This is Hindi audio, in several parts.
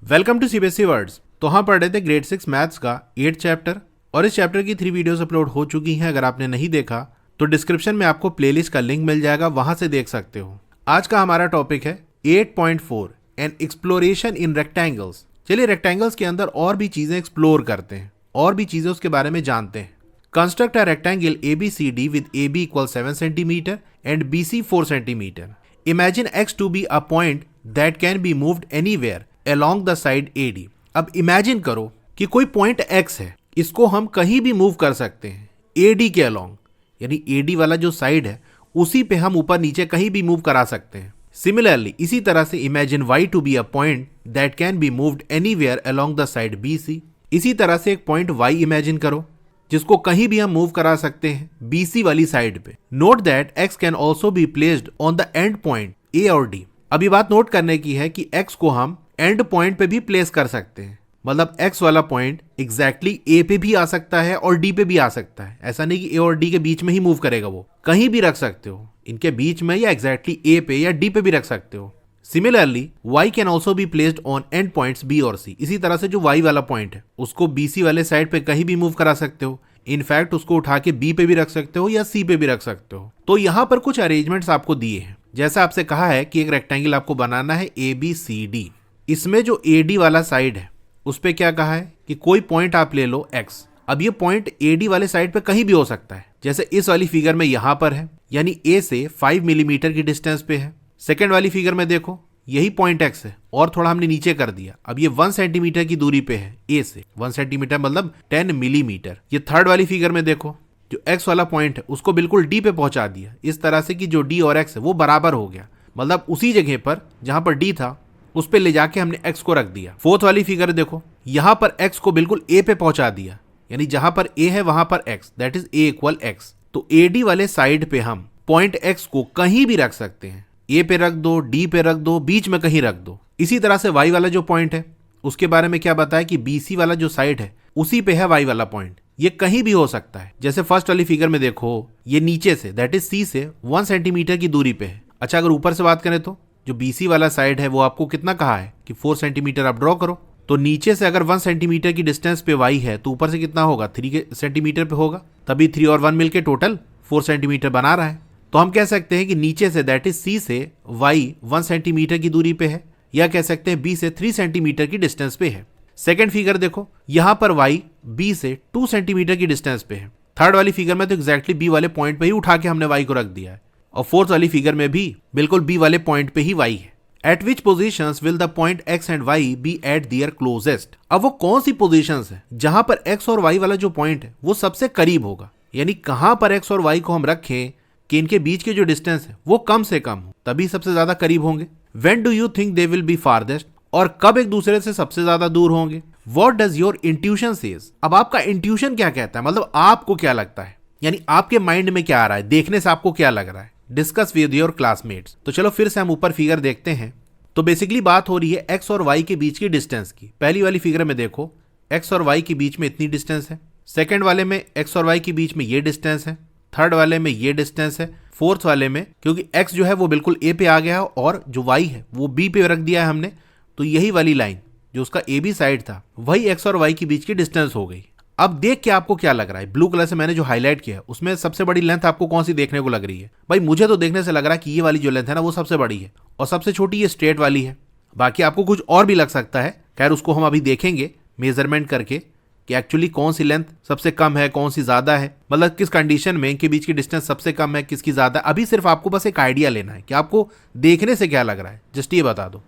Welcome to CBSE words. तो हम पढ़ रहे थे ग्रेड 6 मैथ्स का 8 चैप्टर और इस चैप्टर की 3 वीडियोस अपलोड हो चुकी हैं। अगर आपने नहीं देखा तो डिस्क्रिप्शन में आपको प्लेलिस्ट का लिंक मिल जाएगा, वहां से देख सकते हो। आज का हमारा टॉपिक है 8.4 एन एक्सप्लोरेशन इन रेक्टेंगल्स। चलिए रेक्टेंगल्स के अंदर और भी चीजें एक्सप्लोर करते हैं और भी चीजें उसके बारे में जानते हैं। Construct a rectangle ABCD with AB equals 7 cm and BC 4 cm. Imagine X to be a point that can be moved anywhere along the side AD. अब इमेजिन करो कि कोई पॉइंट X है, इसको हम कहीं भी मूव कर सकते हैं AD के अलोंग, यानी AD वाला जो साइड है उसी पे हम ऊपर नीचे कहीं भी मूव करा सकते हैं। सिमिलरली इसी तरह से imagine Y to be a point that can be moved anywhere along the side BC. इसी तरह से एक पॉइंट Y इमेजिन करो जिसको कहीं भी हम मूव करा सकते हैं BC वाली साइड पे। Note that X can also be placed on the end point A और D। अभी बात नोट करने की है कि X को हम एंड पॉइंट पे भी प्लेस कर सकते हैं, मतलब X वाला पॉइंट एग्जैक्टली A पे भी आ सकता है और D पे भी आ सकता है। ऐसा नहीं कि A और D के बीच में ही मूव करेगा, वो कहीं भी रख सकते हो, इनके बीच में या एग्जैक्टली A पे या D पे भी रख सकते हो। Similarly Y can also be placed on and points B और C। इसी तरह से जो Y वाला पॉइंट है उसको BC वाले साइड पे कहीं भी मूव करा सकते हो। इनफैक्ट उसको उठा के B पे भी रख सकते हो या C पे भी रख सकते हो। तो यहाँ पर कुछ अरेंजमेंट्स आपको दिए हैं। जैसा आपसे कहा है कि एक रेक्टेंगल आपको बनाना है ABCD। इसमें जो AD वाला साइड है उस पे क्या कहा है कि कोई पॉइंट आप ले लो X। अब ये पॉइंट AD वाले साइड पे कहीं भी हो सकता है, जैसे इस वाली फिगर में यहाँ पर है, यानी A से 5 मिलीमीटर की डिस्टेंस पे है। सेकेंड वाली फिगर में देखो यही पॉइंट X है और थोड़ा हमने नीचे कर दिया। अब ये 1 सेंटीमीटर की दूरी पे है A से। 1 सेंटीमीटर मतलब 10 मिलीमीटर। ये थर्ड वाली फिगर में देखो जो X वाला पॉइंट है उसको बिल्कुल D पे पहुंचा दिया, इस तरह से कि जो D और X है वो बराबर हो गया, मतलब उसी जगह पर जहां पर D था उस पे ले जाके हमने X को रख दिया। फोर्थ वाली फिगर देखो, यहां पर X को बिल्कुल A पे पहुंचा दिया, यानी जहां पर A है वहां पर X, that is A equal X। तो AD वाले साइड पे हम पॉइंट X को कहीं भी रख सकते हैं, A पे रख दो, D पे रख दो, बीच में कहीं रख दो। इसी तरह से Y वाला जो पॉइंट है उसके बारे में क्या बताया कि BC वाला जो साइड है उसी पे है Y वाला पॉइंट, ये कहीं भी हो सकता है। जैसे फर्स्ट वाली फिगर में देखो ये नीचे से दैट इज C से 1 सेंटीमीटर की दूरी पे है। अच्छा अगर ऊपर से बात करें तो जो BC वाला साइड है वो आपको कितना कहा है कि 4 सेंटीमीटर आप ड्रॉ करो। तो नीचे से अगर 1 सेंटीमीटर की डिस्टेंस पे Y है तो ऊपर से कितना होगा, 3 सेंटीमीटर पे होगा, तभी 3 और 1 मिलके टोटल 4 सेंटीमीटर बना रहा है। तो हम कह सकते हैं कि नीचे से दैट इज C से Y 1 सेंटीमीटर की दूरी पे है, या कह सकते हैं B से 3 सेंटीमीटर की डिस्टेंस पे है। सेकेंड फिगर देखो यहां पर Y B से 2 सेंटीमीटर की डिस्टेंस पे है। थर्ड वाली फिगर में तो एग्जैक्टली B वाले पॉइंट पे ही उठा के हमने Y को रख दिया है, और फोर्थ वाली फिगर में भी बिल्कुल B वाले पॉइंट पे ही Y है। At which positions will the point X and Y be at their closest. अब वो कौन सी पोजिशंस है जहां पर X और Y वाला जो पॉइंट है वो सबसे करीब होगा, यानी कहां पर X और Y को हम रखें कि इनके बीच के जो डिस्टेंस है वो कम से कम हो, तभी सबसे ज्यादा करीब होंगे। When do you think they will be farthest, और कब एक दूसरे से सबसे ज्यादा दूर होंगे। What does your intuition says, अब आपका इंट्यूशन क्या कहता है, मतलब आपको क्या लगता है, यानी आपके माइंड में क्या आ रहा है, देखने से आपको क्या लग रहा है। Discuss with your classmates. तो चलो फिर से हम ऊपर फिगर देखते हैं। तो बेसिकली बात हो रही है X और Y के बीच की डिस्टेंस की। पहली वाली फिगर में देखो X और Y के बीच में इतनी डिस्टेंस है, सेकंड वाले में X और Y के बीच में ये डिस्टेंस है, थर्ड वाले में ये डिस्टेंस है, फोर्थ वाले में क्योंकि X जो है वो बिल्कुल A पे आ गया है और जो Y है वो B पे रख दिया है हमने, तो यही वाली लाइन जो उसका AB साइड था वही X और Y के बीच की डिस्टेंस हो गई। अब देख के आपको क्या लग रहा है, ब्लू कलर से मैंने जो हाईलाइट किया उसमें सबसे बड़ी लेंथ आपको कौन सी देखने को लग रही है। भाई मुझे तो देखने से लग रहा है कि ये वाली जो लेंथ है ना वो सबसे बड़ी है, और सबसे छोटी ये स्ट्रेट वाली है। बाकी आपको कुछ और भी लग सकता है, खैर उसको हम अभी देखेंगे मेजरमेंट करके कि एक्चुअली कौन सी लेंथ सबसे कम है कौन सी ज्यादा है, मतलब किस कंडीशन में इनके बीच की डिस्टेंस सबसे कम है किसकी ज्यादा। अभी सिर्फ आपको बस एक आइडिया लेना है कि आपको देखने से क्या लग रहा है, जस्ट ये बता दो।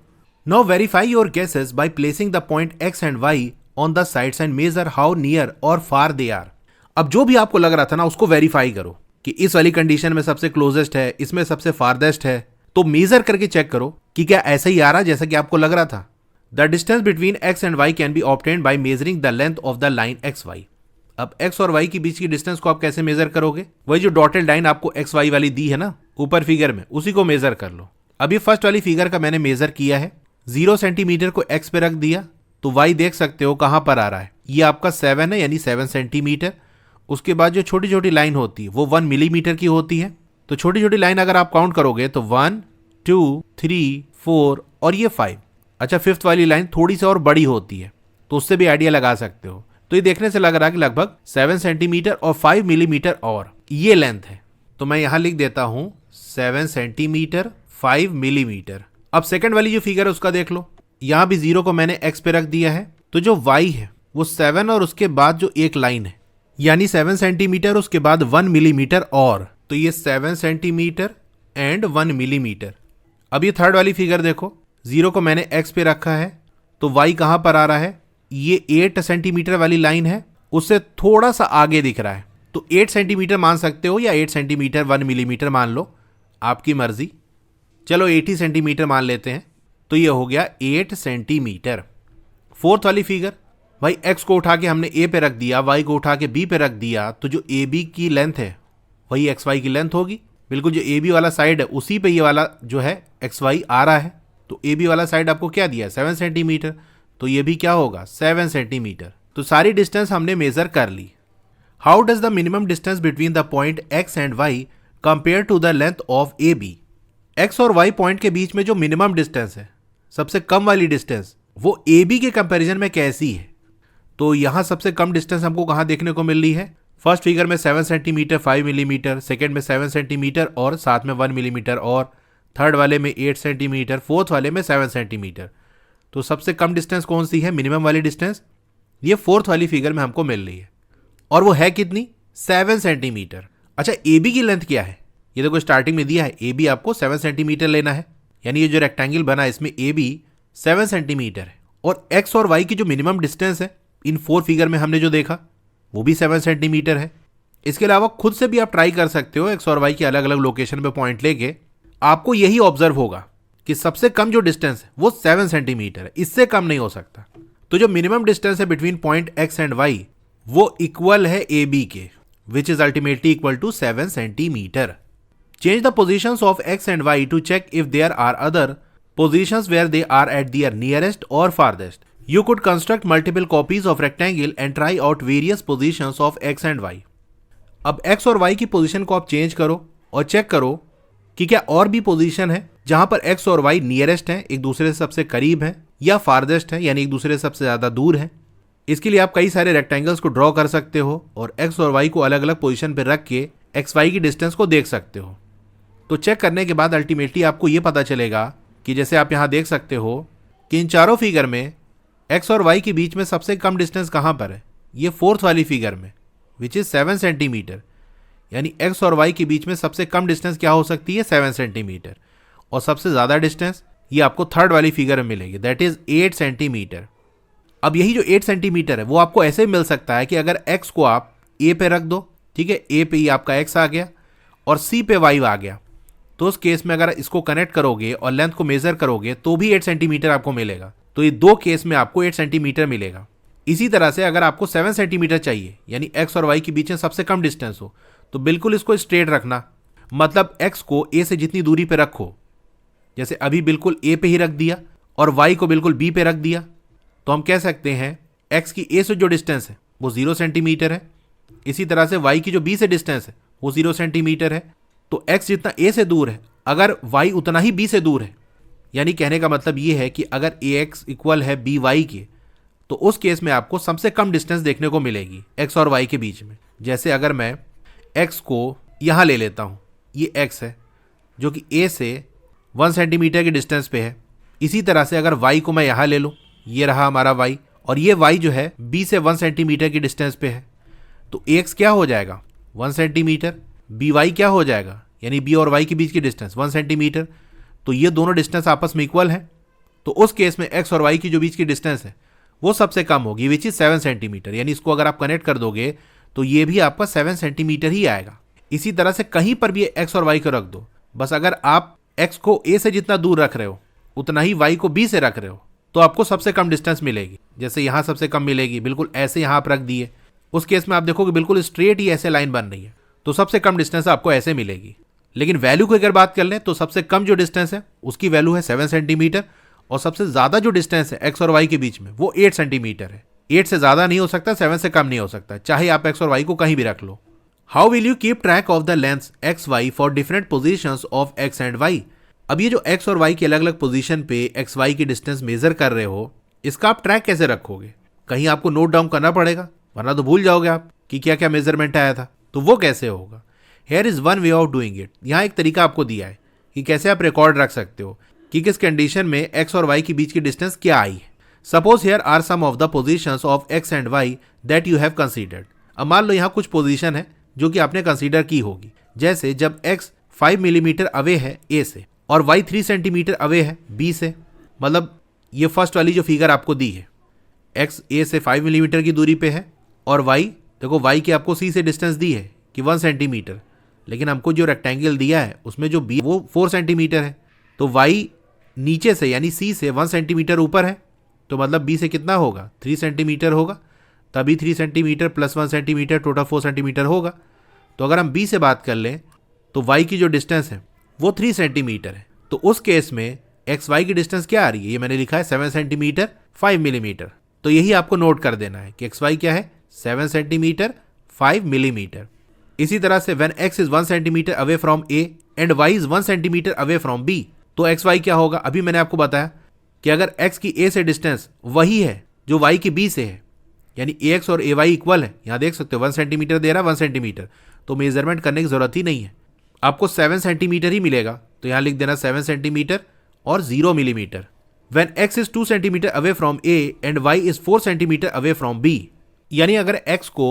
Now verify your guesses by placing the point X and Y on the sides and major how near और फार दे आर। अब जो भी आपको लग रहा था ना उसको वेरीफाई करो कि इस वाली कंडीशन में सबसे क्लोजेस्ट है, इसमें सबसे फारदेस्ट है, तो मेजर करके चेक करो कि क्या ऐसा ही आ रहा जैसा कि आपको लग रहा था। The distance between X and Y can be obtained by measuring the length of the line XY। अब X और Y के बीच की डिस्टेंस को आप कैसे मेजर करोगे, वही जो डॉटेड लाइन आपको XY वाली दी है ना ऊपर फिगर में, उसी को मेजर कर लो। अब ये फर्स्ट वाली फिगर का मैंने मेजर किया है, 0 सेंटीमीटर को X पे रख दिया तो Y देख सकते हो कहां पर आ रहा है, ये आपका 7 है यानी 7 सेंटीमीटर। उसके बाद जो छोटी छोटी लाइन होती है वो 1 मिलीमीटर की होती है, तो छोटी छोटी लाइन अगर आप काउंट करोगे तो 1 2 3 4 और ये 5, अच्छा, फिफ्थ वाली लाइन थोड़ी सी और बड़ी होती है, तो उससे भी आइडिया लगा सकते हो। तो ये देखने से लग रहा है कि लगभग 7 सेंटीमीटर और 5 मिलीमीटर और ये लेंथ है। तो मैं यहां लिख देता हूं 7 सेंटीमीटर 5 मिलीमीटर। अब सेकंड वाली जो फिगर है उसका देख लो, यहां भी 0 को मैंने x पे रख दिया है, तो जो y है वो 7 और उसके बाद जो एक लाइन है यानी 7 सेंटीमीटर उसके बाद 1 मिलीमीटर और, तो ये 7 सेंटीमीटर एंड 1 मिलीमीटर। अब ये थर्ड वाली फिगर देखो, 0 को मैंने x पे रखा है, तो y कहां पर आ रहा है, ये 8 सेंटीमीटर वाली लाइन है, उससे थोड़ा सा आगे दिख रहा है, तो 8 सेंटीमीटर मान सकते हो या 8 सेंटीमीटर 1 मिलीमीटर मान लो, आपकी मर्जी। चलो 80 सेंटीमीटर मान लेते हैं, तो ये हो गया 8 सेंटीमीटर। फोर्थ वाली फिगर, भाई x को उठा के हमने a पे रख दिया, y को उठा के b पे रख दिया, तो जो ए बी की लेंथ है वही एक्स वाई की लेंथ होगी। बिल्कुल जो ए बी वाला साइड है उसी पे ये वाला जो है एक्स वाई आ रहा है, तो ए बी वाला साइड आपको क्या दिया, 7 सेंटीमीटर, तो ये भी क्या होगा 7 सेंटीमीटर। तो सारी डिस्टेंस हमने मेजर कर ली। How does the minimum distance between the point x and y compare to the length of A B. X और वाई पॉइंट के बीच में जो मिनिमम डिस्टेंस है, सबसे कम वाली डिस्टेंस, वो ए बी के कंपैरिजन में कैसी है। तो यहां सबसे कम डिस्टेंस हमको कहां देखने को मिल रही है, फर्स्ट फिगर में 7 सेंटीमीटर 5 मिलीमीटर, सेकेंड में 7 सेंटीमीटर और साथ में 1 मिलीमीटर और, थर्ड वाले में 8 सेंटीमीटर, फोर्थ वाले में 7 सेंटीमीटर। तो सबसे कम डिस्टेंस कौन सी है, मिनिमम वाली डिस्टेंस, ये फोर्थ वाली फिगर में हमको मिल रही है, और वो है कितनी, 7 सेंटीमीटर। अच्छा, ए बी की लेंथ क्या है, ये देखो स्टार्टिंग में दिया है ए बी आपको 7 सेंटीमीटर लेना है, यानी ये जो रेक्टेंगल बना है इसमें ए बी 7 सेंटीमीटर है, और एक्स और वाई की जो मिनिमम डिस्टेंस है इन 4 फिगर में हमने जो देखा वो भी 7 सेंटीमीटर है। इसके अलावा खुद से भी आप ट्राई कर सकते हो, एक्स और वाई की अलग अलग लोकेशन पे पॉइंट लेके, आपको यही ऑब्जर्व होगा कि सबसे कम जो डिस्टेंस है वो 7 सेंटीमीटर है, इससे कम नहीं हो सकता। तो जो मिनिमम डिस्टेंस है between point X and Y वो इक्वल है ए बी के, which is ultimately equal to 7 centimetre. Change the positions of X and Y to check if there are other positions where they are at their nearest or farthest. You could construct multiple copies of rectangle and try out various positions of x and y. अब x और y की पोजीशन को आप चेंज करो और चेक करो कि क्या और भी पोजीशन है जहां पर x और y नियरेस्ट हैं, एक दूसरे से सबसे करीब हैं, या फारदेस्ट है यानी एक दूसरे से सबसे ज़्यादा दूर है। इसके लिए आप कई सारे रेक्टेंगल्स को ड्रॉ कर सकते हो और x और y को अलग अलग पोजीशन पर रख के एक्स वाई की डिस्टेंस को देख सकते हो। तो चेक करने के बाद अल्टीमेटली आपको ये पता चलेगा कि जैसे आप यहाँ देख सकते हो कि इन चारों फिगर में x और y के बीच में सबसे कम डिस्टेंस कहाँ पर है, ये फोर्थ वाली फिगर में, विच इज़ 7 सेंटीमीटर। यानी x और y के बीच में सबसे कम डिस्टेंस क्या हो सकती है, 7 सेंटीमीटर, और सबसे ज़्यादा डिस्टेंस ये आपको थर्ड वाली फिगर में मिलेगी, दैट इज़ 8 सेंटीमीटर। अब यही जो 8 सेंटीमीटर है वो आपको ऐसे मिल सकता है कि अगर x को आप a पे रख दो, ठीक है, a पे ही आपका x आ गया और c पे y आ गया, तो उस केस में अगर इसको कनेक्ट करोगे और लेंथ को मेजर करोगे तो भी 8 सेंटीमीटर आपको मिलेगा। तो ये दो केस में आपको 8 सेंटीमीटर मिलेगा। इसी तरह से अगर आपको 7 सेंटीमीटर चाहिए यानी x और y के बीच में सबसे कम डिस्टेंस हो, तो बिल्कुल इसको स्ट्रेट रखना, मतलब x को a से जितनी दूरी पे रखो, जैसे अभी बिल्कुल a पे ही रख दिया और y को बिल्कुल b पे रख दिया, तो हम कह सकते हैं x की a से जो डिस्टेंस है वो 0 सेंटीमीटर है। इसी तरह से y की जो b से डिस्टेंस है वो 0 सेंटीमीटर है। तो x जितना a से दूर है अगर y उतना ही b से दूर है, यानी कहने का मतलब ये है कि अगर ax इक्वल है by के, तो उस केस में आपको सबसे कम डिस्टेंस देखने को मिलेगी x और y के बीच में। जैसे अगर मैं x को यहाँ ले लेता हूँ, ये x है जो कि a से 1 सेंटीमीटर के डिस्टेंस पे है। इसी तरह से अगर y को मैं यहाँ ले लूँ, ये रहा हमारा y, और ये y जो है b से 1 सेंटीमीटर की डिस्टेंस पे है, तो ax क्या हो जाएगा 1 सेंटीमीटर, by क्या हो जाएगा यानी b और y के बीच की डिस्टेंस 1 सेंटीमीटर। तो ये दोनों डिस्टेंस आपस में इक्वल है, तो उस केस में x और y की जो बीच की डिस्टेंस है वो सबसे कम होगी, विच इज 7 सेंटीमीटर। यानी इसको अगर आप कनेक्ट कर दोगे तो ये भी आपका 7 सेंटीमीटर ही आएगा। इसी तरह से कहीं पर भी x और y को रख दो, बस अगर आप x को a से जितना दूर रख रहे हो उतना ही y को b से रख रहे हो, तो आपको सबसे कम डिस्टेंस मिलेगी। जैसे यहाँ सबसे कम मिलेगी, बिल्कुल ऐसे यहाँ आप रख दिए, उस केस में आप देखोगे बिल्कुल स्ट्रेट ही ऐसे लाइन बन रही है, तो सबसे कम डिस्टेंस आपको ऐसे मिलेगी। लेकिन वैल्यू की अगर बात कर लें तो सबसे कम जो डिस्टेंस है उसकी वैल्यू है 7 सेंटीमीटर, और सबसे ज़्यादा जो डिस्टेंस है x और y के बीच में वो 8 सेंटीमीटर है। 8 से ज़्यादा नहीं हो सकता, 7 से कम नहीं हो सकता, चाहे आप x और y को कहीं भी रख लो। How will you keep track of the lengths X Y for different positions of x and y? अब ये जो x और y की अलग अलग पोजीशन पे एक्स वाई की डिस्टेंस मेजर कर रहे हो, इसका आप ट्रैक कैसे रखोगे? कहीं आपको नोट डाउन करना पड़ेगा, वरना तो भूल जाओगे आप कि क्या क्या मेजरमेंट आया था। तो वो कैसे होगा? Here is one way of doing it. यहाँ एक तरीका आपको दिया है कि कैसे आप रिकॉर्ड रख सकते हो कि किस कंडीशन में x और y के बीच की डिस्टेंस क्या आई है। Suppose here are some of the positions of x and y that you have considered. अब मान लो यहाँ कुछ पोजीशन है जो कि आपने कंसीडर की होगी, जैसे जब x 5 मिलीमीटर अवे है a से और y 3 सेंटीमीटर अवे है b से। मतलब ये फर्स्ट वाली जो फिगर आपको दी है, x a से 5 मिलीमीटर की दूरी पे है और y, देखो y की आपको c से डिस्टेंस दी है कि 1 सेंटीमीटर, लेकिन हमको जो रेक्टेंगल दिया है उसमें जो b वो 4 सेंटीमीटर है। तो y नीचे से यानी c से 1 सेंटीमीटर ऊपर है, तो मतलब b से कितना होगा? 3 सेंटीमीटर होगा। तभी 3 centimetre plus 1 centimetre total 4 centimetre होगा। तो अगर हम b से बात कर लें तो y की जो डिस्टेंस है वो 3 सेंटीमीटर है। तो उस केस में एक्स वाई की डिस्टेंस क्या आ रही है? ये मैंने लिखा है 7 सेंटीमीटर 5 मिलीमीटर। तो यही आपको नोट कर देना है कि एक्स वाई क्या है? 7 सेंटीमीटर 5 मिलीमीटर। इसी तरह से when x is 1 centimetre away from a and y is 1 centimetre away from b, तो एक्स वाई क्या होगा? अभी मैंने आपको बताया कि अगर x की a से डिस्टेंस वही है जो y की b से है, यानी ax और ay इक्वल है, यहाँ देख सकते हो 1 सेंटीमीटर दे रहा है 1 सेंटीमीटर, तो मेजरमेंट करने की जरूरत ही नहीं है, आपको 7 सेंटीमीटर ही मिलेगा। तो यहाँ लिख देना 7 सेंटीमीटर और 0 millimetre. When x is 2 centimetre away from a and y is 4 centimetre away from b, यानी अगर x को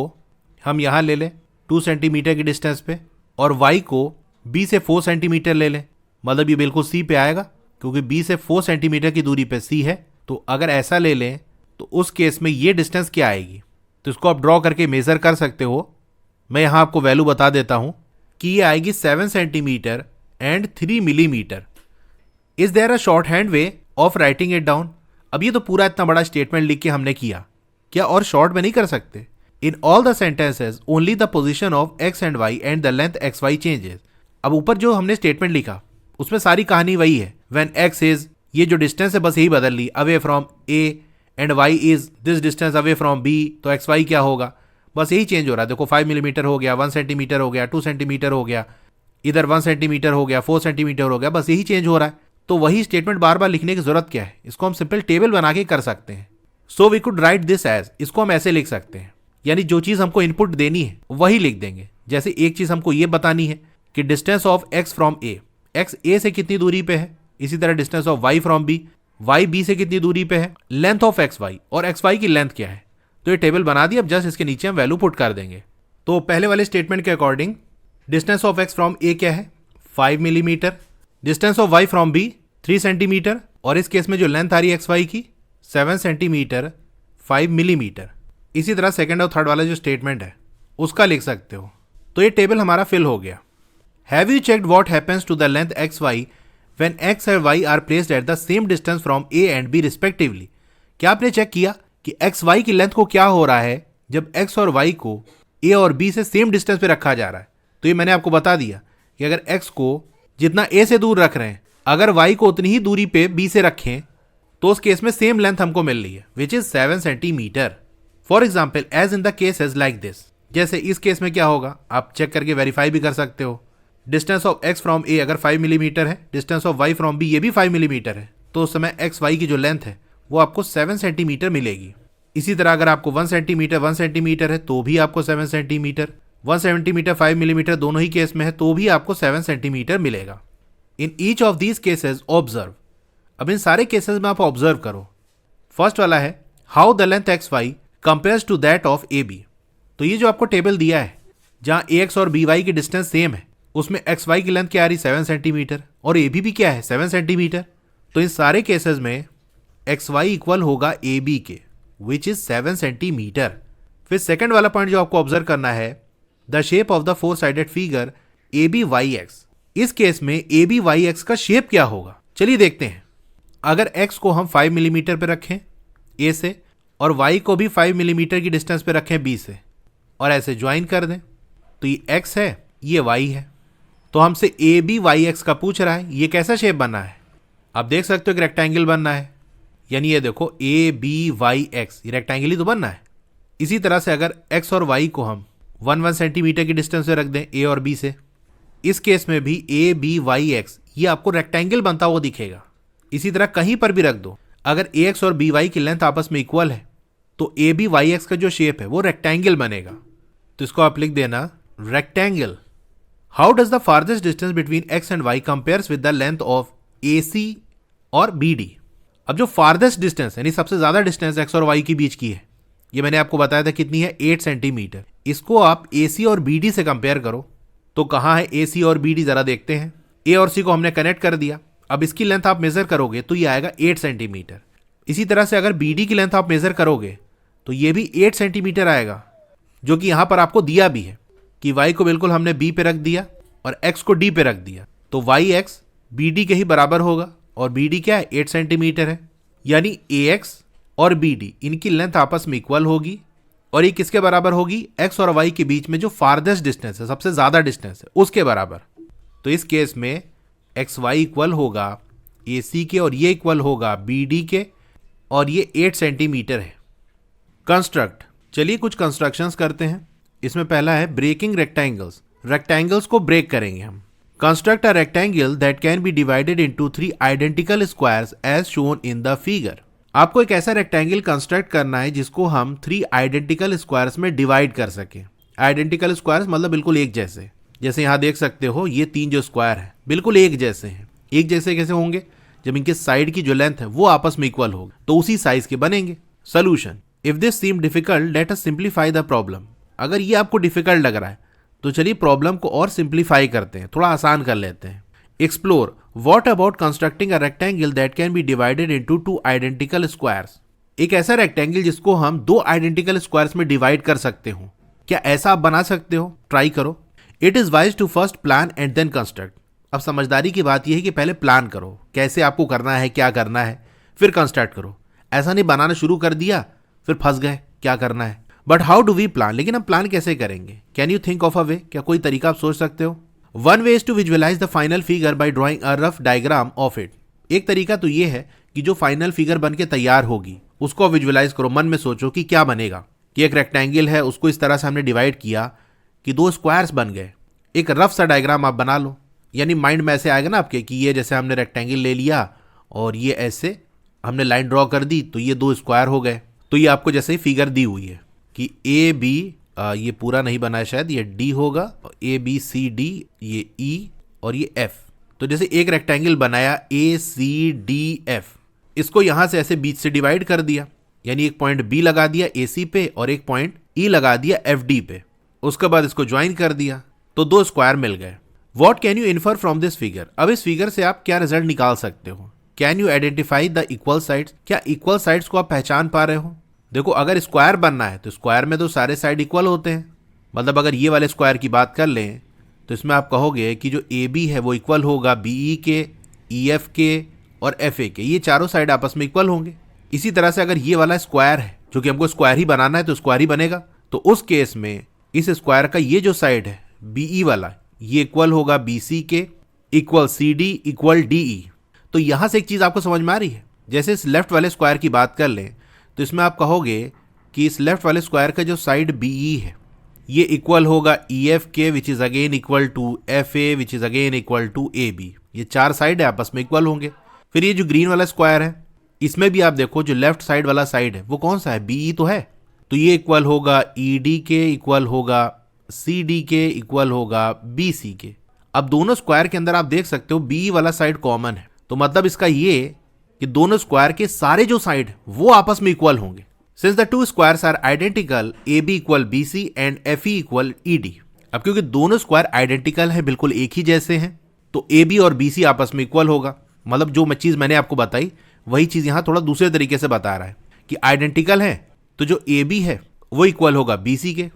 हम यहाँ ले लें 2 सेंटीमीटर की डिस्टेंस पे और y को b से 4 सेंटीमीटर ले लें, मतलब ये बिल्कुल c पे आएगा क्योंकि b से 4 सेंटीमीटर की दूरी पे c है। तो अगर ऐसा ले लें तो उस केस में ये डिस्टेंस क्या आएगी? तो इसको आप ड्रॉ करके मेजर कर सकते हो। मैं यहाँ आपको वैल्यू बता देता हूँ कि ये आएगी 7 centimetre and 3 millimetre. Is there a short hand way of writing it down? अब ये तो पूरा इतना बड़ा स्टेटमेंट लिख के हमने किया, क्या और शॉर्ट में नहीं कर सकते? In all the sentences only the position of X and Y and the length X Y changes. अब ऊपर जो हमने स्टेटमेंट लिखा उसमें सारी कहानी वही है। व्हेन एक्स इज, ये जो डिस्टेंस है बस यही बदल ली, away from A and Y is this distance away from B, तो एक्स वाई क्या होगा? बस यही चेंज हो रहा है। देखो 5 मिलीमीटर हो गया, 1 सेंटीमीटर हो गया, 2 सेंटीमीटर हो गया, इधर 1 सेंटीमीटर हो गया, 4 सेंटीमीटर हो गया, बस यही चेंज हो रहा है। तो वही स्टेटमेंट बार बार लिखने की जरूरत क्या है? इसको हम सिंपल टेबल बना के कर सकते हैं। So we could write this as, इसको हम ऐसे लिख सकते हैं, यानी जो चीज हमको इनपुट देनी है वही लिख देंगे। जैसे एक चीज हमको ये बतानी है कि distance of X from A, X A से कितनी दूरी पे है, इसी तरह distance of Y from B, Y B से कितनी दूरी पे है, लेंथ ऑफ एक्स वाई और एक्स वाई की लेंथ क्या है। तो ये टेबल बना दी, अब जस्ट इसके नीचे हम वैल्यू पुट कर देंगे। तो पहले वाले स्टेटमेंट के according distance of X from A क्या है? 5 millimetre, distance of Y from B 3 centimetre, और इस केस में जो लेंथ आ रही है एक्स वाई की 7 सेंटीमीटर 5 मिलीमीटर। इसी तरह सेकंड और थर्ड वाला जो स्टेटमेंट है उसका लिख सकते हो। तो ये टेबल हमारा फिल हो गया। Have you checked what happens to the length X Y when X और Y are placed at the same distance from A and B respectively? क्या आपने चेक किया कि एक्स वाई की लेंथ को क्या हो रहा है जब एक्स और वाई को ए और बी से सेम डिस्टेंस पे रखा जा रहा है? तो ये मैंने आपको बता दिया कि अगर एक्स को जितना ए से दूर रख रहे हैं, अगर वाई को उतनी ही दूरी पे बी से रखें, तो उस केस में सेम लेंथ हमको मिल रही है, विच is 7 centimetre. For example as in the cases like this, जैसे इस केस में क्या होगा आप चेक करके वेरीफाई भी कर सकते हो। Distance of X from A अगर 5 मिलीमीटर है, distance of Y from B ये भी 5 मिलीमीटर है, तो उस समय एक्स वाई की जो लेंथ है वो आपको 7 सेंटीमीटर मिलेगी। इसी तरह अगर आपको 1 सेंटीमीटर है तो भी आपको 7 सेंटीमीटर, 1 सेंटीमीटर 5 मिलीमीटर दोनों ही केस में है तो भी आपको 7 सेंटीमीटर मिलेगा। इन each of these cases observe, अब इन सारे केसेस में आप ऑब्जर्व करो। फर्स्ट वाला है how the length X Y compares to that of A B. तो ये जो आपको टेबल दिया है जहां ए एक्स और बी वाई की डिस्टेंस सेम है, उसमें एक्स वाई की लेंथ क्या आ रही 7 सेंटीमीटर और ए बी भी क्या है 7 सेंटीमीटर। तो इन सारे केसेस में एक्स वाई इक्वल होगा ए बी के, विच इज 7 सेंटीमीटर। फिर सेकंड वाला पॉइंट जो आपको ऑब्जर्व करना है, the shape of the 4 sided figure A B Y X. इस केस में ए बी वाई एक्स का शेप क्या होगा, चलिए देखते हैं। अगर एक्स को हम 5 मिलीमीटर पे रखें ए से और वाई को भी 5 मिलीमीटर की डिस्टेंस पे रखें बी से और ऐसे ज्वाइन कर दें, तो ये एक्स है ये वाई है। तो हमसे ए बी वाई एक्स का पूछ रहा है, ये कैसा शेप बनना है? आप देख सकते हो कि रेक्टेंगल बनना है, यानी ये देखो ए बी वाई एक्स, ये रेक्टेंगल ही तो बनना है। इसी तरह से अगर एक्स और वाई को हम 1 सेंटीमीटर की डिस्टेंस पे रख दें ए और बी से, इस केस में भी ए बी वाई एक्स ये आपको रेक्टेंगल बनता हुआ दिखेगा। इसी तरह कहीं पर भी रख दो, अगर ax और by की लेंथ आपस में इक्वल है तो AB yx का जो शेप है वो रेक्टेंगल बनेगा। तो इसको आप लिख देना rectangle. How does the farthest distance between x and y compares with the length of AC और BD। अब जो फारदेस्ट डिस्टेंस यानी सबसे ज्यादा डिस्टेंस x और y के बीच की है, ये मैंने आपको बताया था कितनी है, 8 सेंटीमीटर। इसको आप AC और BD से कंपेयर करो तो कहाँ है AC और BD, जरा देखते हैं। A और C को हमने कनेक्ट कर दिया, अब इसकी लेंथ आप मेजर करोगे तो ये आएगा 8 सेंटीमीटर। इसी तरह से अगर BD की लेंथ आप मेजर करोगे तो ये भी 8 सेंटीमीटर आएगा, जो कि यहां पर आपको दिया भी है कि y को बिल्कुल हमने B पे रख दिया और x को D पे रख दिया, तो yx BD के ही बराबर होगा और BD क्या है, 8 सेंटीमीटर है। यानी AX और BD इनकी लेंथ आपस में इक्वल होगी और ये किसके बराबर होगी, x और y के बीच में जो फारदेस्ट डिस्टेंस है, सबसे ज्यादा डिस्टेंस है, उसके बराबर। तो इस केस में XY इक्वल होगा AC के और ये इक्वल होगा BD के और ये 8 सेंटीमीटर है। कंस्ट्रक्ट, चलिए कुछ कंस्ट्रक्शंस करते हैं। इसमें पहला है ब्रेकिंग रेक्टेंगल्स। रेक्टेंगल्स को ब्रेक करेंगे हम। Construct a rectangle that can be divided into 3 identical squares as shown in the figure. आपको एक ऐसा रेक्टेंगल कंस्ट्रक्ट करना है जिसको हम 3 आइडेंटिकल स्क्वायर्स में डिवाइड कर सके। आइडेंटिकल स्क्वायर्स मतलब बिल्कुल एक जैसे, जैसे यहां देख सकते हो ये 3 जो स्क्वायर है बिल्कुल एक जैसे हैं। एक जैसे कैसे होंगे, जब इनके साइड की जो लेंथ है वो आपस में इक्वल होगी तो उसी साइज के बनेंगे। Solution, if this seam difficult let us simplify the problem. अगर ये आपको डिफिकल्ट लग रहा है तो चलिए प्रॉब्लम को और सिंप्लीफाई करते हैं, थोड़ा आसान कर लेते हैं। Explore, what about constructing a rectangle that can be divided into 2 identical squares. एक ऐसा रेक्टेंगल जिसको हम 2 आइडेंटिकल स्क्वायर्स में डिवाइड कर सकते हो, क्या ऐसा आप बना सकते हो? ट्राई करो। It is wise to first plan and then construct. अब समझदारी की बात यह है कि पहले प्लान करो, कैसे आपको करना है, क्या करना है, फिर कंस्ट्रक्ट करो। ऐसा नहीं बनाना शुरू कर दिया फिर फंस गए क्या करना है। But how do we plan, लेकिन हम प्लान कैसे करेंगे? Can you think of a way, क्या कोई तरीका आप सोच सकते हो? One way is to visualise the final figure by drawing a rough diagram of it. एक तरीका तो ये है कि जो फाइनल फिगर बन के तैयार होगी उसको विजुअलाइज करो, मन में सोचो कि क्या बनेगा। कि एक रेक्टेंगल है, उसको इस तरह से हमने डिवाइड किया कि 2 स्क्वायर्स बन गए। एक रफ सा डायग्राम आप बना लो, यानी माइंड में ऐसे आएगा ना आपके कि ये जैसे हमने रेक्टेंगल ले लिया और ये ऐसे हमने लाइन ड्रॉ कर दी तो ये 2 स्क्वायर हो गए। तो ये आपको जैसे ही फिगर दी हुई है कि ए बी, ये पूरा नहीं बना है शायद, ये डी होगा, ए बी सी डी, ये ई और ये एफ। तो जैसे एक रेक्टेंगल बनाया ए सी डी एफ, इसको यहां से ऐसे बीच से डिवाइड कर दिया, यानी एक पॉइंट बी लगा दिया ए सी पे और एक पॉइंट ई लगा दिया एफ डी पे। उसके बाद इसको ज्वाइन कर दिया तो 2 स्क्वायर मिल गए। What can you infer from this figure. अब इस फिगर से आप क्या रिजल्ट निकाल सकते हो? Can you identify the equal sides. क्या इक्वल साइड्स को आप पहचान पा रहे हो? देखो, अगर स्क्वायर बनना है तो स्क्वायर में तो सारे साइड इक्वल होते हैं। मतलब अगर ये वाले स्क्वायर की बात कर लें तो इसमें आप कहोगे कि जो ए बी है वो इक्वल होगा बी ई के, ई एफ के और एफ ए के, ये चारों साइड आपस में इक्वल होंगे। इसी तरह से अगर ये वाला स्क्वायर है, जो कि हमको स्क्वायर ही बनाना है तो स्क्वायर ही बनेगा, तो उस केस में इस स्क्वायर का ये जो साइड है बी ई वाला, ये इक्वल होगा बी सी के, equal C D, equal D E. तो यहां से एक चीज आपको समझ में आ रही है, जैसे इस लेफ्ट वाले स्क्वायर की बात कर लें तो इसमें आप कहोगे कि इस लेफ्ट वाले स्क्वायर का जो साइड बी ई है ये इक्वल होगा ई एफ के, which is again equal to F A, which is again equal to A B. ये 4 साइड है आपस में इक्वल होंगे। फिर ये जो ग्रीन वाला स्क्वायर है इसमें भी आप देखो जो लेफ्ट साइड वाला साइड है वो कौन सा है, बी ई तो है, तो ये इक्वल होगा ई डी के, इक्वल होगा सी डी के, इक्वल होगा बी सी के। अब दोनों स्क्वायर के अंदर आप देख सकते हो बी वाला साइड कॉमन है, तो मतलब इसका ये कि दोनों स्क्वायर के सारे जो साइड वो आपस में इक्वल होंगे। Since the 2 squares are identical, A B equal B C and F E equal E D. अब क्योंकि दोनों स्क्वायर आइडेंटिकल है, बिल्कुल एक ही जैसे हैं, तो ए बी और बी सी आपस में इक्वल होगा। मतलब जो चीज मैंने आपको बताई वही चीज यहां थोड़ा दूसरे तरीके से बता रहा है कि आइडेंटिकल है तो जो ए बी है वो इक्वल होगा बी सी के।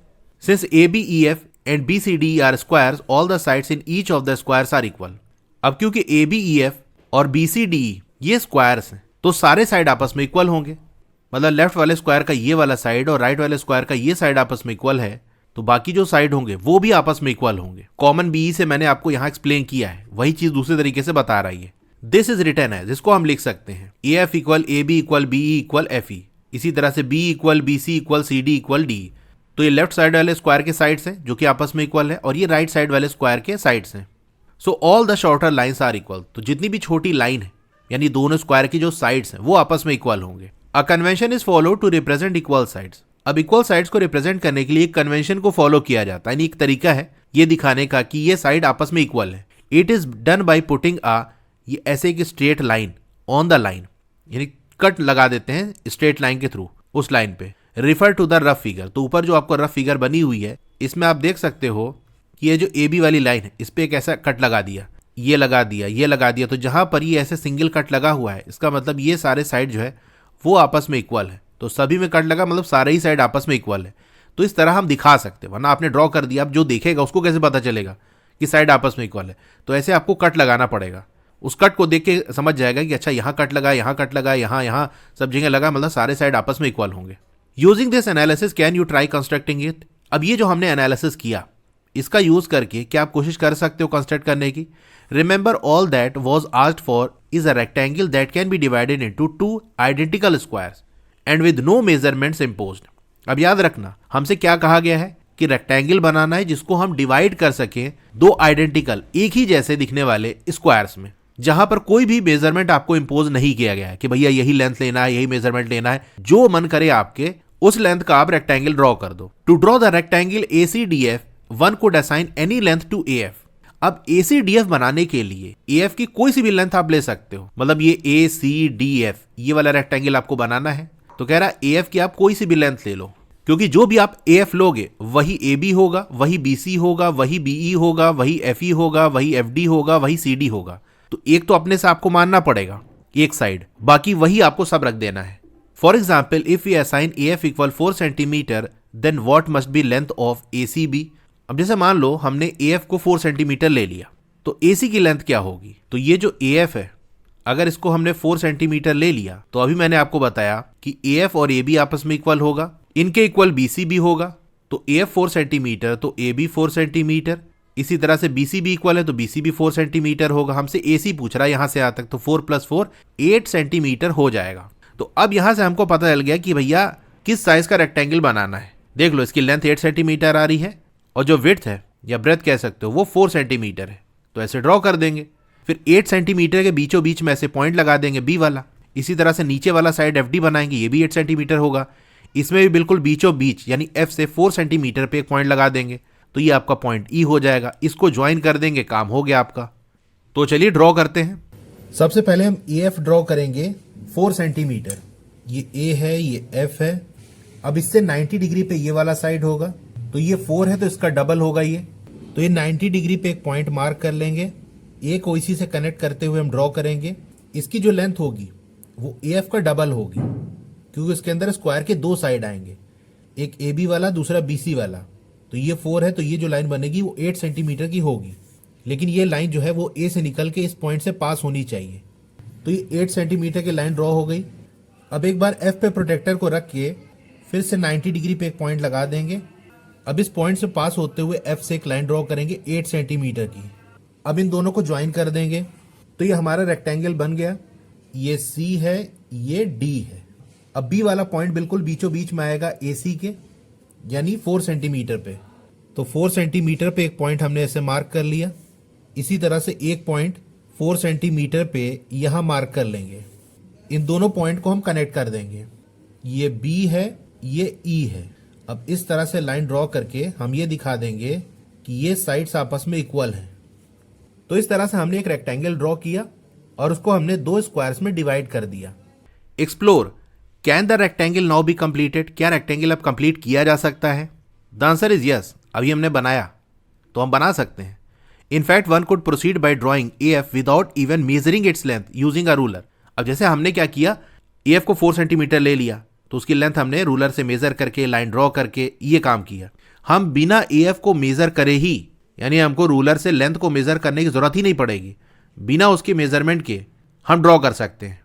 Since A B E F and B C D are squares, all the sides in each of the squares are equal. अब क्योंकि ए बी ई एफ और बी सी डी ये स्क्वायर्स हैं तो सारे साइड आपस में इक्वल होंगे। मतलब लेफ्ट वाले स्क्वायर का ये वाला साइड और राइट वाले स्क्वायर का ये साइड आपस में इक्वल है, तो बाकी जो साइड होंगे वो भी आपस में इक्वल होंगे। कॉमन बी से मैंने आपको यहां एक्सप्लेन किया है, वही चीज दूसरे तरीके से बता रही है। दिस इज रिटन है, जिसको हम लिख सकते हैं A F equal A B equal B E equal F E. इसी तरह से B equal B C equal C D equal D. तो ये लेफ्ट साइड वाले स्क्वायर के साइड्स हैं जो कि आपस में इक्वल है और ये राइट साइड वाले स्क्वायर के साइड्स हैं। So all the shorter lines are equal. तो जितनी भी छोटी लाइन है यानी दोनों स्क्वायर की जो साइड्स हैं वो आपस में इक्वल होंगे। A convention is follow to represent equal sides. अब इक्वल साइड्स को रिप्रेजेंट करने के लिए एक कन्वेंशन को फॉलो किया जाता है, यानी एक तरीका है ये दिखाने का कि ये साइड आपस में इक्वल है। It is done by putting ये ऐसे एक straight line on the line, यानी कट लगा देते हैं स्ट्रेट लाइन के थ्रू उस लाइन पे। Refer to the rough figure. तो ऊपर जो आपको रफ फिगर बनी हुई है इसमें आप देख सकते हो कि ये जो ए बी वाली लाइन है इस पे एक ऐसा कट लगा दिया, ये लगा दिया, ये लगा दिया। तो जहां पर ये ऐसे सिंगल कट लगा हुआ है इसका मतलब ये सारे साइड जो है वो आपस में इक्वल है। तो सभी में कट लगा मतलब सारे ही साइड आपस में इक्वल है। तो इस तरह हम दिखा सकते हैं, वरना आपने ड्रॉ कर दिया, अब जो देखेगा उसको कैसे पता चलेगा कि साइड आपस में इक्वल है। तो ऐसे आपको कट लगाना पड़ेगा, उस कट को देख के समझ जाएगा कि अच्छा यहाँ कट लगा, यहाँ कट लगा, यहाँ सब जगह लगा, मतलब सारे साइड आपस में इक्वल होंगे। Using this analysis can you try constructing it. अब ये जो हमने एनालिसिस किया इसका यूज करके क्या आप कोशिश कर सकते हो कंस्ट्रक्ट करने की। Remember all that was asked for is a rectangle that can be divided into two identical squares and with no measurements imposed. अब याद रखना हमसे क्या कहा गया है कि रेक्टेंगल बनाना है जिसको हम डिवाइड कर सकें दो आइडेंटिकल एक ही जैसे दिखने वाले स्क्वायर्स में, जहां पर कोई भी मेजरमेंट आपको इंपोज नहीं किया गया है कि भैया यही लेंथ लेना है, यही मेजरमेंट लेना है। जो मन करे आपके उस लेंथ का आप रेक्टेंगल ड्रॉ कर दो। To draw the rectangle ACDF one could assign any length to AF। अब ACDF बनाने के लिए AF की कोई सी भी लेंथ आप ले सकते हो, मतलब ये ACDF ये वाला रेक्टेंगल आपको बनाना है तो कह रहा है AF की आप कोई सी भी लेंथ ले लो, क्योंकि जो भी आप AF लोगे वही AB होगा, वही BC होगा, वही BE होगा, वही FE होगा, वही FD होगा, वही CD होगा। तो एक तो अपने से आपको मानना पड़ेगा एक साइड, बाकी वही आपको सब रख देना है। For example if we assign AF equal 4 centimetre then what must be length of ACB। अब जैसे मान लो हमने AF को 4 सेंटीमीटर ले लिया तो AC की लेंथ क्या होगी। तो ये जो AF है अगर इसको हमने 4 सेंटीमीटर ले लिया तो अभी मैंने आपको बताया कि AF और AB आपस में इक्वल होगा, इनके इक्वल BC भी होगा। तो AF 4 सेंटीमीटर तो AB 4 सेंटीमीटर, इसी तरह से BC भी इक्वल है तो BC भी 4 सेंटीमीटर होगा। हमसे AC पूछ रहा है यहां से यहां तक, तो 4 + 4 8 सेंटीमीटर हो जाएगा। तो अब यहां से हमको पता चल गया कि भैया किस साइज का रेक्टेंगल बनाना है। देख लो इसकी लेंथ 8 सेंटीमीटर आ रही है और जो विड्थ है या ब्रेथ कह सकते हो वो 4 सेंटीमीटर है। तो ऐसे ड्रॉ कर देंगे, फिर 8 सेंटीमीटर के बीचों बीच में ऐसे पॉइंट लगा देंगे B वाला। इसी तरह से नीचे वाला साइड FD बनाएंगे, ये भी 8 सेंटीमीटर होगा, इसमें भी बिल्कुल बीचों बीच यानी F से 4 सेंटीमीटर पे एक पॉइंट लगा देंगे तो ये आपका पॉइंट E हो जाएगा। इसको ज्वाइन कर देंगे, काम हो गया आपका। तो चलिए ड्रॉ करते हैं। सबसे पहले हम AF ड्रॉ करेंगे 4 सेंटीमीटर। ये A है, ये F है। अब इससे 90 डिग्री पे ये वाला साइड होगा, तो ये 4 है तो इसका डबल होगा ये। तो ये 90 डिग्री पे एक पॉइंट मार्क कर लेंगे, A को इसी से कनेक्ट करते हुए हम ड्रॉ करेंगे। इसकी जो लेंथ होगी वो AF का डबल होगी, क्योंकि इसके अंदर स्क्वायर के दो साइड आएंगे, एक AB वाला दूसरा BC वाला। तो ये 4 है तो ये जो लाइन बनेगी वो 8 सेंटीमीटर की होगी, लेकिन ये लाइन जो है वो A से निकल के इस पॉइंट से पास होनी चाहिए। तो ये 8 सेंटीमीटर की लाइन ड्रॉ हो गई। अब एक बार F पे प्रोटेक्टर को रख के फिर से 90 डिग्री पे एक पॉइंट लगा देंगे। अब इस पॉइंट से पास होते हुए F से एक लाइन ड्रॉ करेंगे 8 सेंटीमीटर की। अब इन दोनों को ज्वाइन कर देंगे तो ये हमारा रेक्टेंगल बन गया। ये C है, ये D है। अब B वाला पॉइंट बिल्कुल बीचों बीच में आएगा AC के, यानी 4 सेंटीमीटर पे। तो 4 सेंटीमीटर पे एक पॉइंट हमने ऐसे मार्क कर लिया। इसी तरह से एक पॉइंट 4 सेंटीमीटर पे यहां मार्क कर लेंगे। इन दोनों पॉइंट को हम कनेक्ट कर देंगे। ये B है, ये E है। अब इस तरह से लाइन ड्रॉ करके हम ये दिखा देंगे कि ये साइड्स आपस में इक्वल हैं। तो इस तरह से हमने एक रेक्टेंगल ड्रॉ किया और उसको हमने दो स्क्वायर्स में डिवाइड कर दिया। Explore, can the rectangle now be completed. क्या रेक्टेंगल अब कंप्लीट किया जा सकता है? The answer is yes. अभी हमने बनाया तो हम बना सकते हैं। In fact one could proceed bye drawing AF without even measuring its length using a ruler. अब जैसे हमने क्या किया, AF को 4 सेंटीमीटर ले लिया तो उसकी लेंथ हमने रूलर से मेजर करके लाइन ड्रॉ करके ये काम किया। हम बिना AF को मेजर करे ही, यानी हमको रूलर से लेंथ को मेजर करने की जरूरत ही नहीं पड़ेगी, बिना उसके मेजरमेंट के हम ड्रॉ कर सकते हैं।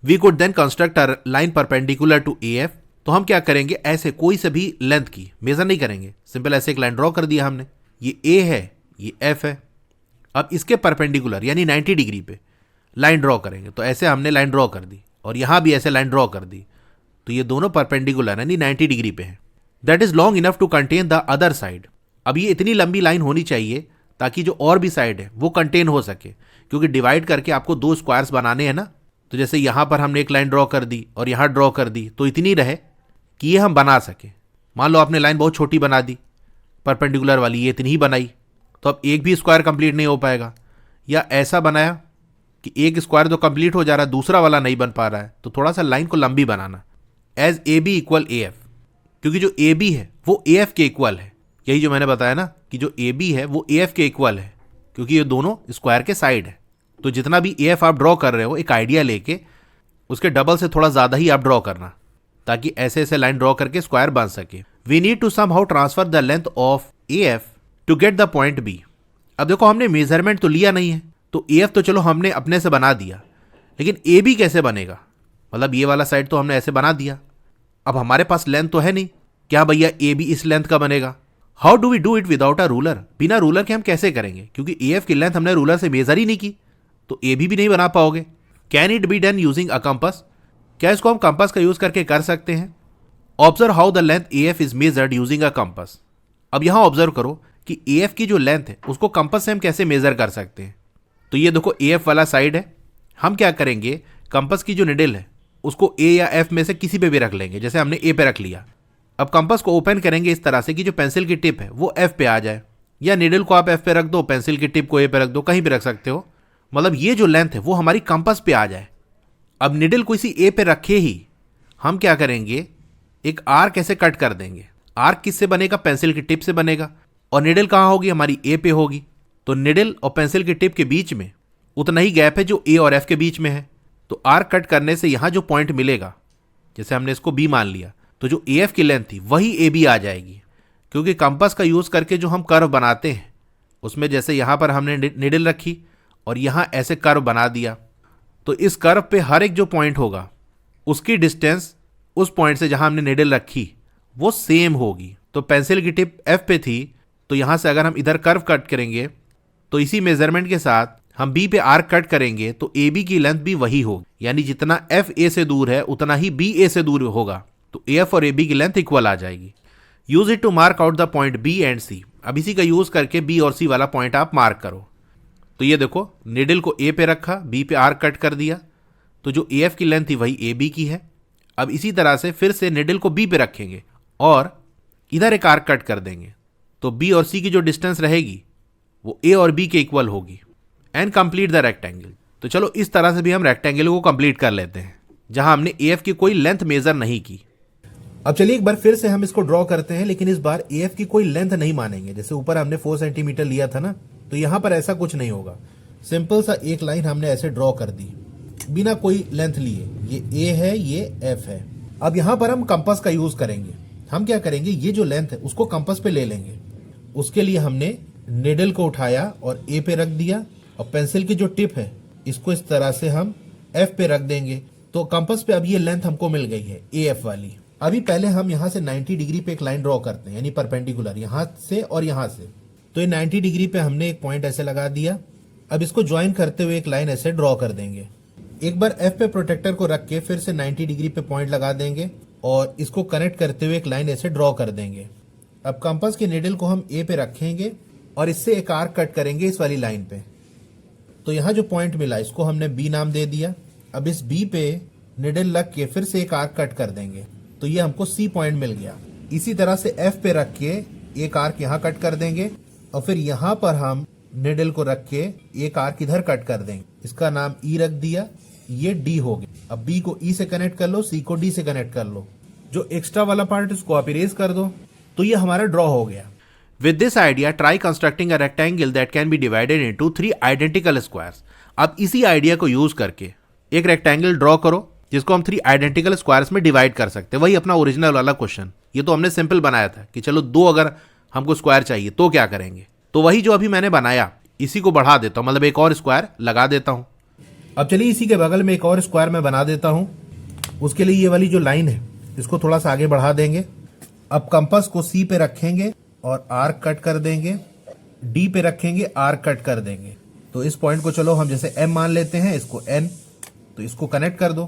We could then construct a line perpendicular to AF। तो हम क्या करेंगे, ऐसे कोई से भी लेंथ की मेजर नहीं करेंगे, सिंपल ऐसे एक लाइन ड्रॉ कर दिया हमने। ये A है, ये F है। अब इसके परपेंडिकुलर यानी 90 डिग्री पे लाइन ड्रॉ करेंगे। तो ऐसे हमने लाइन ड्रॉ कर दी और यहां भी ऐसे लाइन ड्रॉ कर दी। तो ये दोनों परपेंडिकुलर यानी 90 डिग्री पे है। That is long enough to contain the other side. अब ये इतनी लंबी लाइन होनी चाहिए ताकि जो और भी साइड है वो कंटेन हो सके, क्योंकि डिवाइड करके आपको 2 स्क्वायर्स बनाने हैं ना। तो जैसे यहाँ पर हमने एक लाइन ड्रॉ कर दी और यहाँ ड्रॉ कर दी, तो इतनी रहे कि ये हम बना सके। मान लो आपने लाइन बहुत छोटी बना दी परपेंडिकुलर वाली, ये इतनी ही बनाई, तो अब एक भी स्क्वायर कंप्लीट नहीं हो पाएगा। या ऐसा बनाया कि एक स्क्वायर तो कंप्लीट हो जा रहा है, दूसरा वाला नहीं बन पा रहा है, तो थोड़ा सा लाइन को लंबी बनाना, as A B equal A F, क्योंकि जो ए बी है वो ए एफ के इक्वल है। यही जो मैंने बताया ना कि जो ए बी है वो ए एफ के इक्वल है, क्योंकि ये दोनों स्क्वायर के साइड है। तो जितना भी ए एफ आप ड्रॉ कर रहे हो, एक आइडिया लेके उसके डबल से थोड़ा ज़्यादा ही आप ड्रॉ करना, ताकि ऐसे ऐसे लाइन ड्रॉ करके स्क्वायर बन सके। We need to somehow transfer the length of A F to get the point B. अब देखो हमने मेजरमेंट तो लिया नहीं है, तो ए एफ तो चलो हमने अपने से बना दिया, लेकिन ए बी कैसे बनेगा? मतलब ये वाला साइड तो हमने ऐसे बना दिया, अब हमारे पास लेंथ तो है नहीं, क्या भैया ए बी इस लेंथ का बनेगा? How do we do it without a ruler? बिना रूलर के हम कैसे करेंगे? क्योंकि ए एफ की लेंथ हमने रूलर से मेजर ही नहीं की, तो ए बी भी नहीं बना पाओगे। Can it be done using a compass? क्या इसको हम कंपास का यूज करके कर सकते हैं? Observe how the length A F is measured using a compass. अब यहां ऑब्जर्व करो कि ए एफ की जो लेंथ है उसको कंपास से हम कैसे मेजर कर सकते हैं। तो ये देखो ए एफ वाला साइड है, हम क्या करेंगे, कंपास की जो निडल है उसको ए या एफ में से किसी पे भी रख लेंगे। जैसे हमने ए पे रख लिया, अब कंपास को ओपन करेंगे इस तरह से कि जो पेंसिल की टिप है वो एफ पे आ जाए, या निडल को आप एफ पे रख दो, पेंसिल की टिप को ए पे रख दो, कहीं भी रख सकते हो। मतलब ये जो लेंथ है वो हमारी कंपास पे आ जाए। अब निडल को इसी ए पे रखे ही हम क्या करेंगे, एक आर्क ऐसे कट कर देंगे। आर्क किससे बनेगा? पेंसिल की टिप से बनेगा, और निडल कहाँ होगी? हमारी ए पे होगी। तो निडल और पेंसिल की टिप के बीच में उतना ही गैप है जो ए और एफ के बीच में है। तो आर्क कट करने से यहाँ जो पॉइंट मिलेगा, जैसे हमने इसको बी मान लिया, तो जो ए एफ की लेंथ थी वही ए बी आ जाएगी। क्योंकि कंपास का यूज़ करके जो हम कर्व बनाते हैं उसमें जैसे यहाँ पर हमने निडल रखी और यहाँ ऐसे कर्व बना दिया, तो इस कर्व पे हर एक जो पॉइंट होगा उसकी डिस्टेंस उस पॉइंट से जहाँ हमने निडल रखी वो सेम होगी। तो पेंसिल की टिप एफ पे थी, तो यहाँ से अगर हम इधर कर्व कट करेंगे तो इसी मेजरमेंट के साथ हम बी पे आर्क कट करेंगे, तो ए बी की लेंथ भी वही होगी। यानी जितना एफ ए से दूर है उतना ही बी ए से दूर होगा, तो ए एफ और ए बी की लेंथ इक्वल आ जाएगी। Use it to mark out the point B and C. अब इसी का यूज करके बी और सी वाला पॉइंट आप मार्क करो। तो ये देखो, निडल को ए पे रखा, बी पे आर्क कट कर दिया, तो जो ए एफ की लेंथ थी वही ए बी की है। अब इसी तरह से फिर से निडल को बी पे रखेंगे और इधर एक आर्क कट कर देंगे, तो बी और सी की जो डिस्टेंस रहेगी वो ए और बी के इक्वल होगी। And complete the rectangle. तो चलो इस तरह से भी हम रेक्टेंगल को कंप्लीट कर लेते हैं जहां हमने ए एफ की कोई लेंथ मेजर नहीं की। अब चलिए एक बार फिर से हम इसको ड्रॉ करते हैं, लेकिन इस बार ए एफ की कोई लेंथ नहीं मानेंगे। जैसे ऊपर हमने 4 सेंटीमीटर लिया था ना, तो यहां पर ऐसा कुछ नहीं होगा। सिंपल सा एक लाइन हमने ऐसे ड्रॉ कर दी बिना कोई लेंथ लिए। ये ए है, ये एफ है। अब यहां पर हम कंपास का यूज करेंगे। हम क्या करेंगे, ये जो लेंथ है उसको कंपास पे ले लेंगे। उसके लिए हमने निडल को उठाया और ए पे रख दिया, और पेंसिल की जो टिप है इसको इस तरह से हम एफ पे रख देंगे। तो कंपास पे अब ये लेंथ हमको मिल गई है ए एफ वाली। अभी पहले हम यहाँ से 90 डिग्री पे एक लाइन ड्रॉ करते हैं, यानी परपेंडिकुलर, यहाँ से और यहाँ से। तो ये 90 डिग्री पे हमने एक पॉइंट ऐसे लगा दिया। अब इसको ज्वाइन करते हुए एक लाइन ऐसे ड्रॉ कर देंगे। एक बार एफ पे प्रोटेक्टर को रख के फिर से 90 डिग्री पे पॉइंट लगा देंगे और इसको कनेक्ट करते हुए एक लाइन ऐसे ड्रॉ कर देंगे। अब कंपास के निडल को हम ए पे रखेंगे और इससे एक आर्क कट करेंगे इस वाली लाइन पे। तो यहाँ जो पॉइंट मिला इसको हमने बी नाम दे दिया। अब इस बी पे निडल लग के फिर से एक आर्क कट कर देंगे, तो ये हमको सी पॉइंट मिल गया। इसी तरह से एफ पे रख के एक आर्क यहाँ कट कर देंगे और फिर यहाँ पर हम निडल को रख के एक आर्क इधर कट कर देंगे। इसका नाम ई रख दिया, ये डी हो गया। अब बी को ई से कनेक्ट कर लो, सी को डी से कनेक्ट कर लो। जो एक्स्ट्रा वाला पार्ट उसको आप इरेज कर दो, तो ये हमारा ड्रॉ हो गया। With this idea, try constructing a rectangle that can be divided into 3 identical squares. अब इसी आइडिया को यूज करके एक रेक्टेंगल ड्रॉ करो जिसको हम 3 आइडेंटिकल स्क्वायर्स में डिवाइड कर सकते हैं। वही अपना ओरिजिनल वाला क्वेश्चन। ये तो हमने सिंपल बनाया था कि चलो 2 अगर हमको स्क्वायर चाहिए तो क्या करेंगे। तो वही जो अभी मैंने बनाया इसी को बढ़ा देता हूँ, मतलब एक और स्क्वायर लगा देता हूँ। अब चलिए इसी के बगल में एक और स्क्वायर मैं बना देता हूँ। उसके लिए ये वाली जो लाइन है इसको थोड़ा सा आगे बढ़ा देंगे। अब कंपास को सी पे रखेंगे और आर्क कट कर देंगे, डी पे रखेंगे, आर्क कट कर देंगे। तो इस पॉइंट को चलो हम जैसे एम मान लेते हैं, इसको एन, तो इसको कनेक्ट कर दो।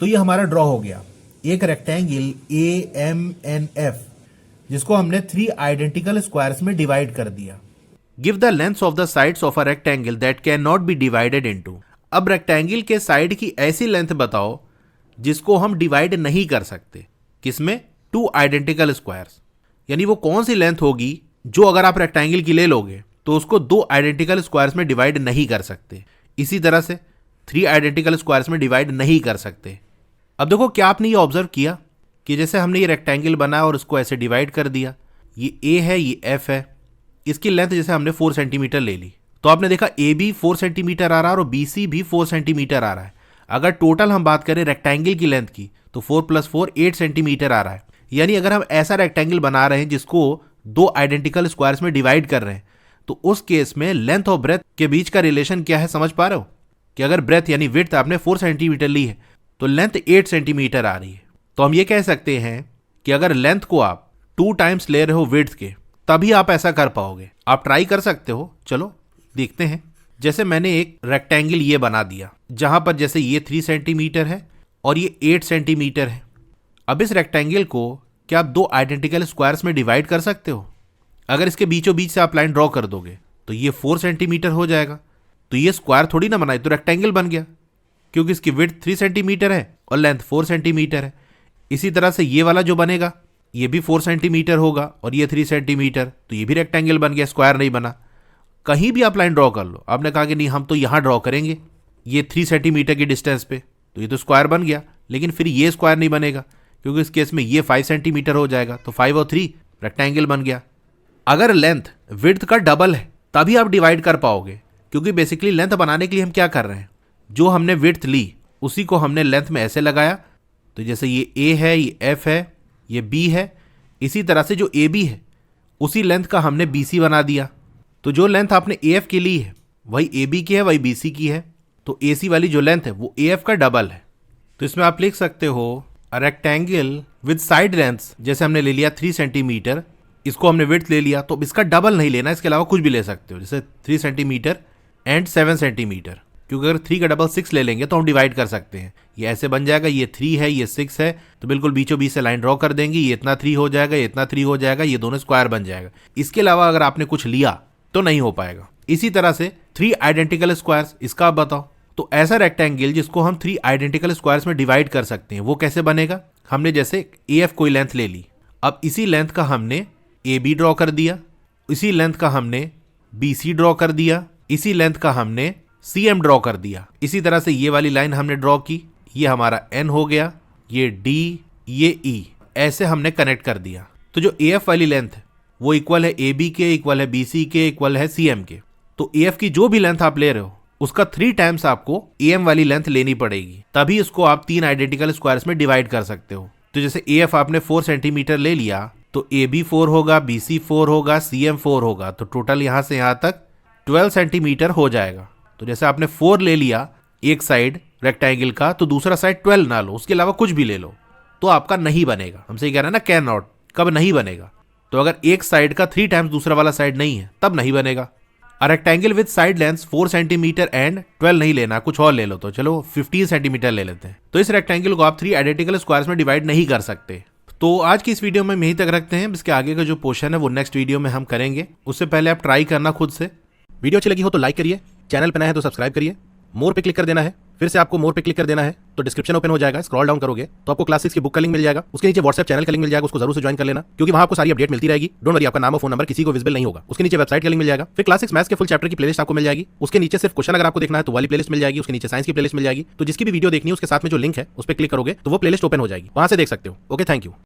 तो ये हमारा ड्रॉ हो गया एक rectangle A M N F, जिसको हमने 3 आइडेंटिकल स्क्वायर्स में डिवाइड कर दिया। Give the length of the sides of a rectangle that cannot be divided into. अब रेक्टेंगल के साइड की ऐसी लेंथ बताओ जिसको हम डिवाइड नहीं कर सकते। किसमें? To identical squares. यानी वो कौन सी लेंथ होगी जो अगर आप रेक्टेंगल की ले लोगे तो उसको दो आइडेंटिकल स्क्वायर्स में डिवाइड नहीं कर सकते। इसी तरह से 3 आइडेंटिकल स्क्वायर्स में डिवाइड नहीं कर सकते। अब देखो क्या आपने ये ऑब्जर्व किया कि जैसे हमने ये रेक्टेंगल बनाया और उसको ऐसे डिवाइड कर दिया, ये ए है, ये एफ है, इसकी लेंथ जैसे हमने 4 सेंटीमीटर ले ली, तो आपने देखा ए बी 4 सेंटीमीटर आ रहा है और बी सी भी 4 सेंटीमीटर आ रहा है। अगर टोटल हम बात करें रेक्टेंगल की लेंथ की तो 4 + 4 8 सेंटीमीटर आ रहा है। यानी अगर हम ऐसा रेक्टेंगल बना रहे हैं जिसको दो आइडेंटिकल स्क्वायर्स में डिवाइड कर रहे हैं तो उस केस में लेंथ और ब्रेथ के बीच का रिलेशन क्या है, समझ पा रहे हो? कि अगर ब्रेथ यानी विड्थ आपने 4 सेंटीमीटर ली है तो लेंथ 8 सेंटीमीटर आ रही है। तो हम ये कह सकते हैं कि अगर लेंथ को आप 2 टाइम्स ले रहे हो विड्थ के तभी आप ऐसा कर पाओगे। आप ट्राई कर सकते हो, चलो देखते हैं। जैसे मैंने एक रेक्टेंगल ये बना दिया जहां पर जैसे ये 3 सेंटीमीटर है और ये 8 सेंटीमीटर है। अब इस रेक्टेंगल को क्या आप दो आइडेंटिकल स्क्वायर्स में डिवाइड कर सकते हो? अगर इसके बीचों बीच से आप लाइन ड्रॉ कर दोगे तो ये 4 सेंटीमीटर हो जाएगा। तो ये स्क्वायर थोड़ी ना बनाए, तो रेक्टेंगल बन गया, क्योंकि इसकी विड्थ 3 सेंटीमीटर है और लेंथ 4 सेंटीमीटर है। इसी तरह से ये वाला जो बनेगा ये भी 4 सेंटीमीटर होगा और ये 3 सेंटीमीटर, तो ये भी रेक्टेंगल बन गया, स्क्वायर नहीं बना। कहीं भी आप लाइन ड्रॉ कर लो, आपने कहा कि नहीं हम तो यहाँ ड्रॉ करेंगे ये 3 सेंटीमीटर की डिस्टेंस पे, तो ये तो स्क्वायर बन गया, लेकिन फिर ये स्क्वायर नहीं बनेगा क्योंकि इस केस में ये 5 सेंटीमीटर हो जाएगा, तो 5 और 3 रेक्टेंगल बन गया। अगर लेंथ विड्थ का डबल है तभी आप डिवाइड कर पाओगे, क्योंकि बेसिकली लेंथ बनाने के लिए हम क्या कर रहे हैं, जो हमने विड्थ ली उसी को हमने लेंथ में ऐसे लगाया। तो जैसे ये ए है, ये एफ है, ये बी है, इसी तरह से जो ए बी है उसी लेंथ का हमने बी सी बना दिया। तो जो लेंथ आपने ए एफ की ली है वही ए बी की है, वही बी सी की है, तो ए सी वाली जो लेंथ है वो ए एफ का डबल है। तो इसमें आप लिख सकते हो a rectangle with side lengths, जैसे हमने ले लिया 3 सेंटीमीटर, इसको हमने विड्थ ले लिया तो इसका डबल नहीं लेना, इसके अलावा कुछ भी ले सकते हो, जैसे 3 सेंटीमीटर एंड 7 सेंटीमीटर, क्योंकि अगर 3 का डबल 6 ले लेंगे तो हम डिवाइड कर सकते हैं। ये ऐसे बन जाएगा, ये 3 है, ये 6 है, तो बिल्कुल बीचों बीच से लाइन ड्रॉ कर देंगे, ये इतना 3 हो जाएगा, ये इतना 3 हो जाएगा, ये दोनों स्क्वायर बन जाएगा। इसके अलावा अगर आपने कुछ लिया तो नहीं हो पाएगा। इसी तरह से 3 आइडेंटिकल स्क्वायर्स, इसका आप बताओ। तो ऐसा रेक्टेंगल जिसको हम 3 आइडेंटिकल स्क्वायर्स में डिवाइड कर सकते हैं वो कैसे बनेगा? हमने जैसे ए एफ कोई लेंथ ले ली, अब इसी लेंथ का हमने ए बी ड्रॉ कर दिया, इसी लेंथ का हमने बी सी ड्रॉ कर दिया, इसी लेंथ का हमने सी एम ड्रॉ कर दिया। इसी तरह से ये वाली लाइन हमने ड्रॉ की, ये हमारा एन हो गया, ये डी, ये ई, ऐसे हमने कनेक्ट कर दिया। तो जो ए एफ वाली लेंथ है वो इक्वल है ए बी के, इक्वल है बी सी के, इक्वल है सी एम के। तो ए एफ की जो भी लेंथ आप ले रहे हो उसका 3 टाइम्स आपको ए एम वाली लेंथ लेनी पड़ेगी, तभी इसको आप 3 आइडेंटिकल स्क्वायर्स में डिवाइड कर सकते हो। तो जैसे ए एफ आपने 4 सेंटीमीटर ले लिया तो ए बी 4 होगा, बी सी 4 होगा, सी एम 4 होगा, तो टोटल यहां से यहां तक 12 सेंटीमीटर हो जाएगा। तो जैसे आपने 4 ले लिया एक साइड रेक्टेंगल का, तो दूसरा साइड 12 ना लो, उसके अलावा कुछ भी ले लो, तो आपका नहीं बनेगा। हमसे कह रहे हैं ना कैन नॉट, कब नहीं बनेगा? तो अगर एक साइड का 3 टाइम्स दूसरा वाला साइड नहीं है तब नहीं बनेगा। A rectangle with side length 4 centimetre and 12 नहीं लेना, कुछ और ले लो, तो चलो 15 सेंटीमीटर ले लेते हैं। तो इस रेक्टेंगल को आप 3 आइडेंटिकल स्क्वायर्स में डिवाइड नहीं कर सकते। तो आज की इस वीडियो में यहीं तक रखते हैं, इसके आगे का जो पोर्शन है वो नेक्स्ट वीडियो में हम करेंगे। उससे पहले आप ट्राई करना खुद से। वीडियो अच्छी लगी हो तो लाइक करिए, चैनल पर नया है तो सब्सक्राइब करिए, मोर पे क्लिक कर देना है, फिर से आपको मोर पे क्लिक कर देना है तो डिस्क्रिप्शन ओपन हो जाएगा। स्क्रॉल डाउन करोगे तो आपको क्लास 6 की बुक का लिंक मिल जाएगा, उसके नीचे व्हाट्सएप चैनल का लिंक मिल जाएगा, उसको जरूर से ज्वाइन कर लेना, क्योंकि वहां आपको सारी अपडेट मिलती रहेगी। डोंट वरी, आपका नाम और फोन नंबर किसी को विजिबल नहीं होगा। उसके नीचे वेबसाइट का लिंक मिल जाएगा, फिर क्लास 6 मैथ्स के फुल चैप्टर की प्लेलिस्ट आपको मिल जाएगी, उसके नीचे सिर्फ क्वेश्चन अगर आपको देखना है तो वाली प्लेलिस्ट मिल जाएगी, उसके नीचे साइंस की प्लेलिस्ट मिल जाएगी। तो जिसकी भी वीडियो देखनी है उसके साथ में जो लिंक है उस पर क्लिक करोगे तो वो प्लेलिस्ट ओपन हो जाएगी, वहां से देख सकते हो। Okay, thank you.